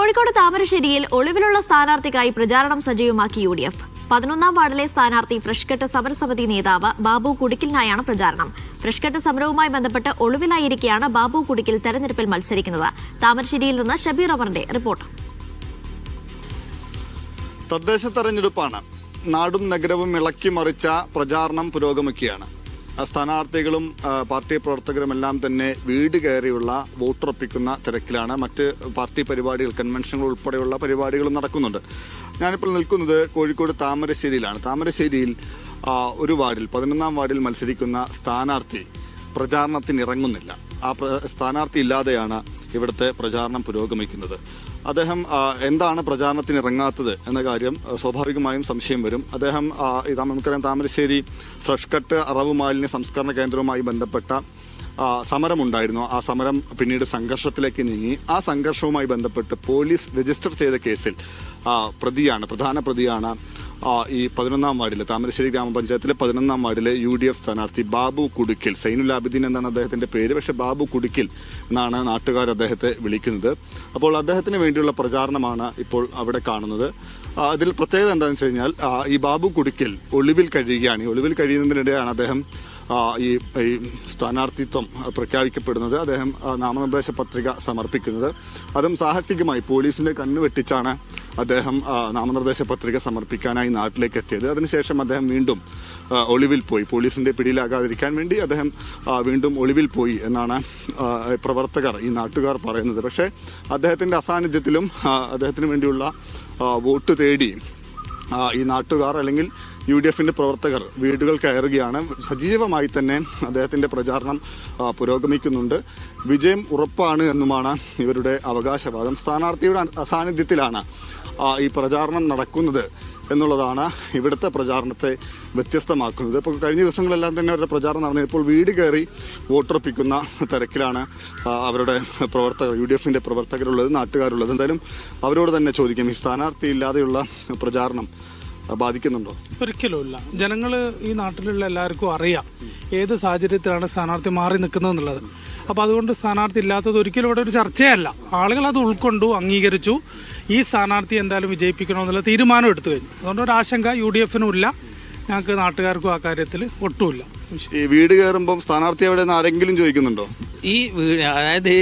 കോഴിക്കോട് താമരശ്ശേരിയിൽ ഒളിവിലുള്ള സ്ഥാനാർത്ഥിക്കായി പ്രചാരണം സജീവമാക്കി UDF. 11ാം വാർഡിലെ സ്ഥാനാർത്ഥി ഫ്രഷ്കട്ട് സമരസമിതി നേതാവ് ബാബു കുടിക്കലിനായാണ് പ്രചാരണം. ഫ്രഷ്കട്ട് സമരവുമായി ബന്ധപ്പെട്ട് ഒളിവിലായിരിക്കെയാണ് ബാബു കുടിക്കൽ തെരഞ്ഞെടുപ്പിൽ മത്സരിക്കുന്നത്. താമരശ്ശേരിയിൽ നിന്ന് ഷബീർ അമറിന്റെ റിപ്പോർട്ട്. തദ്ദേശ തെരഞ്ഞെടുപ്പാണ്. നാടും നഗരവും ഇളക്കിമറിച്ച പ്രചാരണം പുരോഗമിക്കുകയാണ്. സ്ഥാനാർത്ഥികളും പാർട്ടി പ്രവർത്തകരുമെല്ലാം തന്നെ വീട് കയറിയുള്ള വോട്ടുറപ്പിക്കുന്ന തിരക്കിലാണ്. മറ്റ് പാർട്ടി പരിപാടികൾ, കൺവെൻഷനുകൾ ഉൾപ്പെടെയുള്ള പരിപാടികളും നടക്കുന്നുണ്ട്. ഞാനിപ്പോൾ നിൽക്കുന്നത് കോഴിക്കോട് താമരശ്ശേരിയിലാണ്. താമരശ്ശേരിയിൽ ഒരു വാർഡിൽ, 11ാം വാർഡിൽ മത്സരിക്കുന്ന സ്ഥാനാർത്ഥി പ്രചാരണത്തിനിറങ്ങുന്നില്ല. ആ സ്ഥാനാർത്ഥി ഇല്ലാതെയാണ് ഇവിടുത്തെ പ്രചാരണം പുരോഗമിക്കുന്നത്. അദ്ദേഹം എന്താണ് പ്രചാരണത്തിന് ഇറങ്ങാത്തത് എന്ന കാര്യം സ്വാഭാവികമായും സംശയം വരും. അദ്ദേഹം നമുക്കറിയാം, താമരശ്ശേരി ഫ്രഷ്കട്ട് അറവ് മാലിന്യ സംസ്കരണ കേന്ദ്രവുമായി ബന്ധപ്പെട്ട സമരമുണ്ടായിരുന്നു. ആ സമരം പിന്നീട് സംഘർഷത്തിലേക്ക് നീങ്ങി. ആ സംഘർഷവുമായി ബന്ധപ്പെട്ട് പോലീസ് രജിസ്റ്റർ ചെയ്ത കേസിൽ പ്രധാന പ്രതിയാണ് ഈ 11ാം വാർഡിലെ, താമരശ്ശേരി ഗ്രാമപഞ്ചായത്തിലെ 11ാം വാർഡിലെ UDF സ്ഥാനാർത്ഥി ബാബു കുടിക്കൽ. സൈനുൽ ആബിദീൻ എന്നാണ് അദ്ദേഹത്തിന്റെ പേര്, പക്ഷെ ബാബു കുടിക്കൽ എന്നാണ് നാട്ടുകാർ അദ്ദേഹത്തെ വിളിക്കുന്നത്. അപ്പോൾ അദ്ദേഹത്തിന് വേണ്ടിയുള്ള പ്രചാരണമാണ് ഇപ്പോൾ അവിടെ കാണുന്നത്. അതിൽ പ്രത്യേകത എന്താണെന്ന് വെച്ച് കഴിഞ്ഞാൽ, ഈ ബാബു കുടിക്കൽ ഒളിവിൽ കഴിയുകയാണ്. ഈ ഒളിവിൽ കഴിയുന്നതിനിടെയാണ് അദ്ദേഹം ഈ സ്ഥാനാർത്ഥിത്വം പ്രഖ്യാപിക്കപ്പെടുന്നത്. അദ്ദേഹം നാമനിർദ്ദേശ പത്രിക സമർപ്പിക്കുന്നത്. അതും സാഹസികമായി പോലീസിന്റെ കണ്ണുവെട്ടിച്ചാണ് അദ്ദേഹം നാമനിർദ്ദേശ പത്രിക സമർപ്പിക്കാനായി നാട്ടിലേക്ക് എത്തിയത്. അതിനുശേഷം അദ്ദേഹം വീണ്ടും ഒളിവിൽ പോയി. പോലീസിന്റെ പിടിയിലാകാതിരിക്കാൻ വേണ്ടി അദ്ദേഹം വീണ്ടും ഒളിവിൽ പോയി എന്നാണ് പ്രവർത്തകർ, ഈ നാട്ടുകാർ പറയുന്നത്. പക്ഷേ അദ്ദേഹത്തിന്റെ അസാന്നിധ്യത്തിലും അദ്ദേഹത്തിന് വേണ്ടിയുള്ള വോട്ട് തേടി ഈ നാട്ടുകാർ അല്ലെങ്കിൽ UDFന്റെ പ്രവർത്തകർ വീടുകൾ കയറുകയാണ്. സജീവമായി തന്നെ അദ്ദേഹത്തിന്റെ പ്രചാരണം പുരോഗമിക്കുന്നുണ്ട്. വിജയം ഉറപ്പാണ് എന്നുമാണ് ഇവരുടെ അവകാശവാദം. സ്ഥാനാർത്ഥിയുടെ അസാന്നിധ്യത്തിലാണ് ഈ പ്രചാരണം നടക്കുന്നത് എന്നുള്ളതാണ് ഇവിടുത്തെ പ്രചാരണത്തെ വ്യത്യസ്തമാക്കുന്നത്. ഇപ്പോൾ കഴിഞ്ഞ ദിവസങ്ങളെല്ലാം തന്നെ അവരുടെ പ്രചാരണം നടന്നത്. ഇപ്പോൾ വീട് കയറി വോട്ടുറപ്പിക്കുന്ന തിരക്കിലാണ് അവരുടെ പ്രവർത്തകർ, UDFന്റെ പ്രവർത്തകരുള്ളത്, നാട്ടുകാരുള്ളത്. എന്തായാലും അവരോട് തന്നെ ചോദിക്കാം, ഈ സ്ഥാനാർത്ഥി ഇല്ലാതെയുള്ള പ്രചാരണം ബാധിക്കുന്നുണ്ടോ? ഒരിക്കലുമില്ല. ജനങ്ങൾ, ഈ നാട്ടിലുള്ള എല്ലാവർക്കും അറിയാം ഏത് സാഹചര്യത്തിലാണ് സ്ഥാനാർത്ഥി മാറി നിൽക്കുന്നത് എന്നുള്ളത്. അപ്പോൾ അതുകൊണ്ട് സ്ഥാനാർത്ഥി ഇല്ലാത്തത് ഒരിക്കലും ഇവിടെ ഒരു ചർച്ചയല്ല. ആളുകൾ അത് ഉൾക്കൊണ്ടു, അംഗീകരിച്ചു. ഈ സ്ഥാനാർത്ഥി എന്തായാലും വിജയിപ്പിക്കണമെന്നുള്ള തീരുമാനം എടുത്തു കഴിഞ്ഞു. അതുകൊണ്ട് ഒരു ആശങ്ക UDFനും ഇല്ല, ഞങ്ങൾക്ക് നാട്ടുകാർക്കും ആ കാര്യത്തിൽ ഒട്ടുമില്ല. ഈ വീട് കയറുമ്പോൾ സ്ഥാനാർത്ഥി എവിടെ നിന്ന് ആരെങ്കിലും ചോദിക്കുന്നുണ്ടോ? ഈ വീട്, അതായത്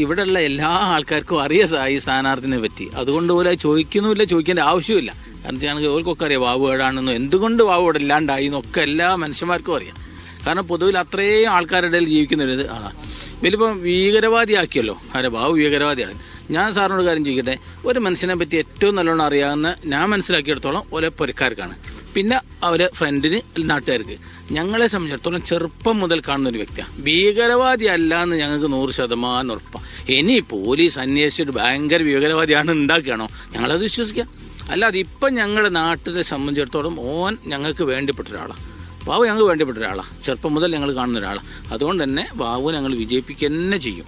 ഇവിടെയുള്ള എല്ലാ ആൾക്കാർക്കും അറിയാം ഈ സ്ഥാനാർത്ഥിനെ പറ്റി. അതുകൊണ്ട് പോലെ ചോദിക്കുന്നുമില്ല, ചോദിക്കേണ്ട ആവശ്യമില്ല. കാരണം വെച്ചാൽ ഓർക്കൊക്കെ അറിയാം ബാബു ഏടാണെന്നോ എന്തുകൊണ്ട് ബാബു ഇവിടെ ഇല്ലാണ്ടായി എന്നൊക്കെ എല്ലാ മനുഷ്യന്മാർക്കും അറിയാം. കാരണം പൊതുവിൽ അത്രയും ആൾക്കാരുടെ ഇടയിൽ ജീവിക്കുന്ന ആളാണ്. വലിയപ്പം ഭീകരവാദിയാക്കിയല്ലോ, അതെ ബാബു ഭീകരവാദിയാണ്. ഞാൻ സാറിനോട് കാര്യം ചോദിക്കട്ടെ, ഒരു മനുഷ്യനെ പറ്റി ഏറ്റവും നല്ലോണം അറിയാവുന്ന ഞാൻ മനസ്സിലാക്കിയെടുത്തോളം ഓരോ പുരക്കാർക്കാണ്, പിന്നെ അവരെ ഫ്രണ്ടിന്, നാട്ടുകാർക്ക്. ഞങ്ങളെ സംബന്ധിച്ചിടത്തോളം ചെറുപ്പം മുതൽ കാണുന്ന ഒരു വ്യക്തിയാണ്. ഭീകരവാദി അല്ല എന്ന് ഞങ്ങൾക്ക് 100% ഉറപ്പാണ്. ഇനി പോലീസ് അന്വേഷിച്ചിട്ട് ഭയങ്കര ഭീകരവാദിയാണ് ഉണ്ടാക്കുകയാണോ, ഞങ്ങളത് വിശ്വസിക്കാം. അല്ലാതെ ഇപ്പം ഞങ്ങളുടെ നാട്ടിനെ സംബന്ധിച്ചിടത്തോളം ഓൻ ഞങ്ങൾക്ക് വേണ്ടപ്പെട്ട ഒരാളാണ്. ബാബു ഞങ്ങൾക്ക് വേണ്ടപ്പെട്ട ഒരാളാണ്. ചെറുപ്പം മുതൽ ഞങ്ങൾ കാണുന്ന ഒരാളാണ്. അതുകൊണ്ട് തന്നെ ബാബു ഞങ്ങൾ വിജയിപ്പിക്കുക തന്നെ ചെയ്യും.